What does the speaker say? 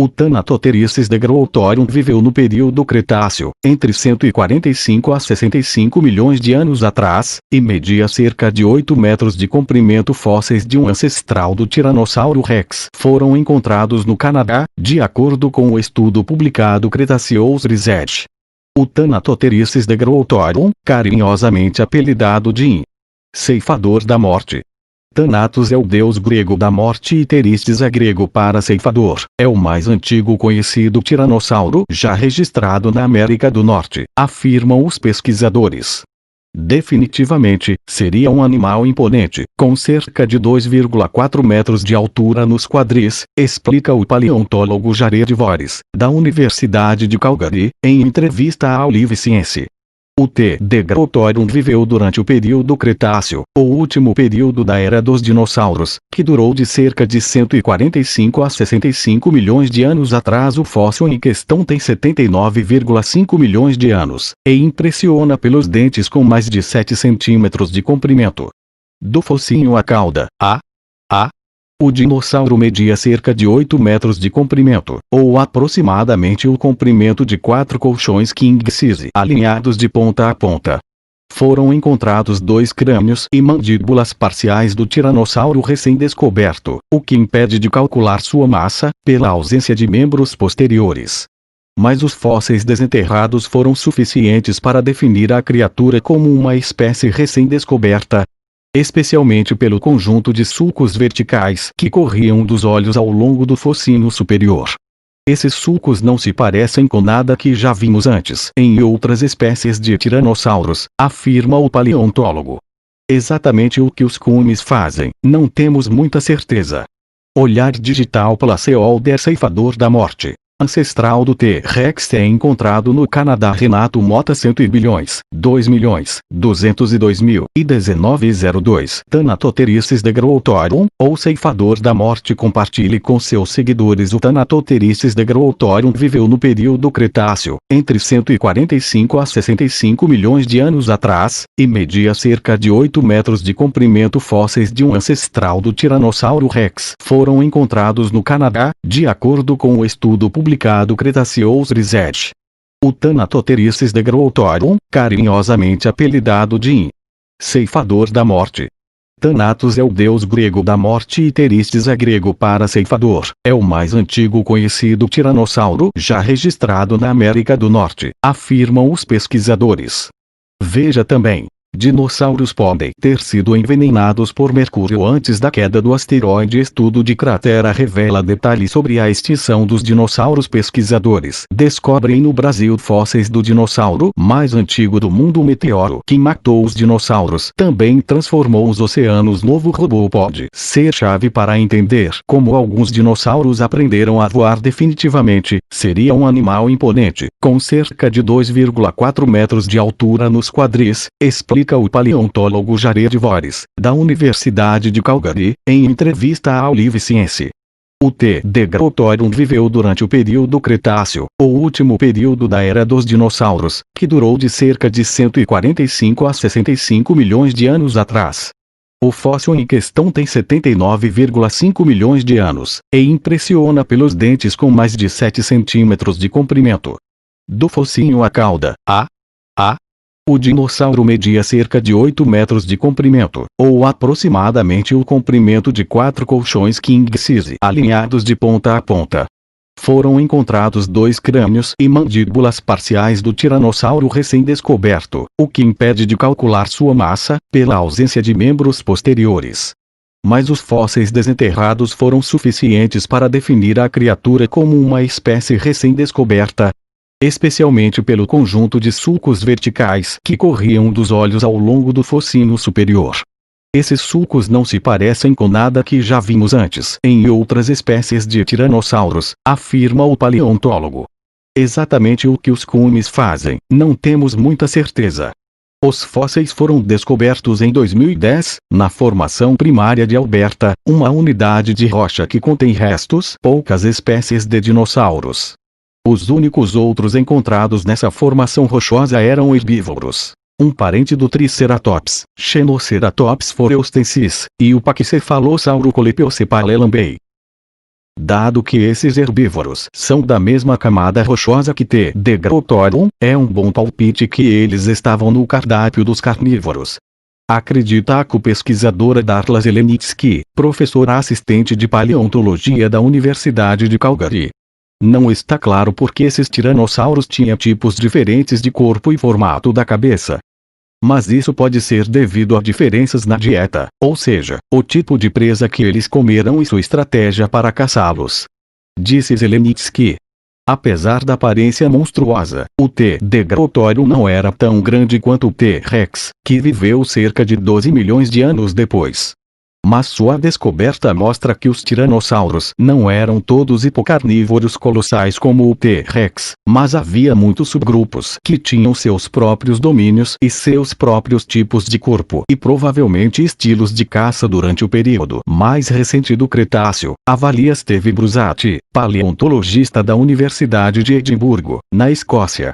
O Thanatotheris degrowthorium viveu no período Cretáceo, entre 145 a 65 milhões de anos atrás, e media cerca de 8 metros de comprimento. Fósseis de um ancestral do Tiranossauro Rex foram encontrados no Canadá, de acordo com o estudo publicado Cretaceous Research. O Thanatotheris degrowthorium, carinhosamente apelidado de ceifador da morte. Thanatos é o deus grego da morte e Theristes é grego para ceifador. É o mais antigo conhecido tiranossauro já registrado na América do Norte, afirmam os pesquisadores. Definitivamente, seria um animal imponente, com cerca de 2,4 metros de altura nos quadris, explica o paleontólogo Jared Vores, da Universidade de Calgary, em entrevista ao Live Science. O T. degrowthorium viveu durante o período Cretáceo, o último período da era dos dinossauros, que durou de cerca de 145 a 65 milhões de anos atrás. O fóssil em questão tem 79,5 milhões de anos, e impressiona pelos dentes com mais de 7 centímetros de comprimento. Do focinho à cauda, o dinossauro media cerca de 8 metros de comprimento, ou aproximadamente o comprimento de 4 colchões king size alinhados de ponta a ponta. Foram encontrados 2 crânios e mandíbulas parciais do tiranossauro recém-descoberto, o que impede de calcular sua massa, pela ausência de membros posteriores. Mas os fósseis desenterrados foram suficientes para definir a criatura como uma espécie recém-descoberta, especialmente pelo conjunto de sulcos verticais que corriam dos olhos ao longo do focinho superior. Esses sulcos não se parecem com nada que já vimos antes em outras espécies de tiranossauros, afirma o paleontólogo. Exatamente o que os cumes fazem, não temos muita certeza. Olhar digital placeholder ceifador da morte. Ancestral do T-Rex é encontrado no Canadá. Renato Mota 100 bilhões, 2 milhões, 202 mil e 1902. Thanatotheris degrowthorium, ou ceifador da morte. Compartilhe com seus seguidores. O Thanatotheris degrowthorium viveu no período Cretáceo, entre 145 a 65 milhões de anos atrás, e media cerca de 8 metros de comprimento. Fósseis de um ancestral do Tiranossauro Rex foram encontrados no Canadá, de acordo com o estudo publicado Cretaceous Research. O Thanatotheris degrowthorium, carinhosamente apelidado de ceifador da morte. Thanatos é o deus grego da morte e Theristes é grego para ceifador. É o mais antigo conhecido tiranossauro já registrado na América do Norte, afirmam os pesquisadores. Veja também. Dinossauros podem ter sido envenenados por mercúrio antes da queda do asteroide. Estudo de cratera revela detalhes sobre a extinção dos dinossauros. Pesquisadores descobrem no Brasil fósseis do dinossauro mais antigo do mundo. O meteoro que matou os dinossauros também transformou os oceanos. Novo robô pode ser chave para entender como alguns dinossauros aprenderam a voar. Definitivamente, seria um animal imponente, com cerca de 2,4 metros de altura nos quadris, explica o paleontólogo Jared Vores, da Universidade de Calgary, em entrevista ao Live Science. O T. degrowthorium viveu durante o período Cretáceo, o último período da era dos dinossauros, que durou de cerca de 145 a 65 milhões de anos atrás. O fóssil em questão tem 79,5 milhões de anos, e impressiona pelos dentes com mais de 7 centímetros de comprimento. Do focinho à cauda, o dinossauro media cerca de 8 metros de comprimento, ou aproximadamente o comprimento de 4 colchões king size alinhados de ponta a ponta. Foram encontrados 2 crânios e mandíbulas parciais do tiranossauro recém-descoberto, o que impede de calcular sua massa, pela ausência de membros posteriores. Mas os fósseis desenterrados foram suficientes para definir a criatura como uma espécie recém-descoberta, especialmente pelo conjunto de sulcos verticais que corriam dos olhos ao longo do focinho superior. Esses sulcos não se parecem com nada que já vimos antes em outras espécies de tiranossauros, afirma o paleontólogo. Exatamente o que os cumes fazem, não temos muita certeza. Os fósseis foram descobertos em 2010, na formação primária de Alberta, uma unidade de rocha que contém restos poucas espécies de dinossauros. Os únicos outros encontrados nessa formação rochosa eram herbívoros, um parente do Triceratops, Xenoceratops foreustensis, e o Pachycephalosaurocolepiocephalelambei. Dado que esses herbívoros são da mesma camada rochosa que T. degrautorium, é um bom palpite que eles estavam no cardápio dos carnívoros. Acredita a co-pesquisadora Darla Zelenitsky, professora assistente de paleontologia da Universidade de Calgary. Não está claro por que esses tiranossauros tinham tipos diferentes de corpo e formato da cabeça. Mas isso pode ser devido a diferenças na dieta, ou seja, o tipo de presa que eles comeram e sua estratégia para caçá-los. Disse Zelenitsky. Apesar da aparência monstruosa, o T. degrautorium não era tão grande quanto o T. rex, que viveu cerca de 12 milhões de anos depois. Mas sua descoberta mostra que os tiranossauros não eram todos hipocarnívoros colossais como o T. rex, mas havia muitos subgrupos que tinham seus próprios domínios e seus próprios tipos de corpo e provavelmente estilos de caça durante o período mais recente do Cretáceo, avalia Steve Brusati, paleontologista da Universidade de Edimburgo, na Escócia.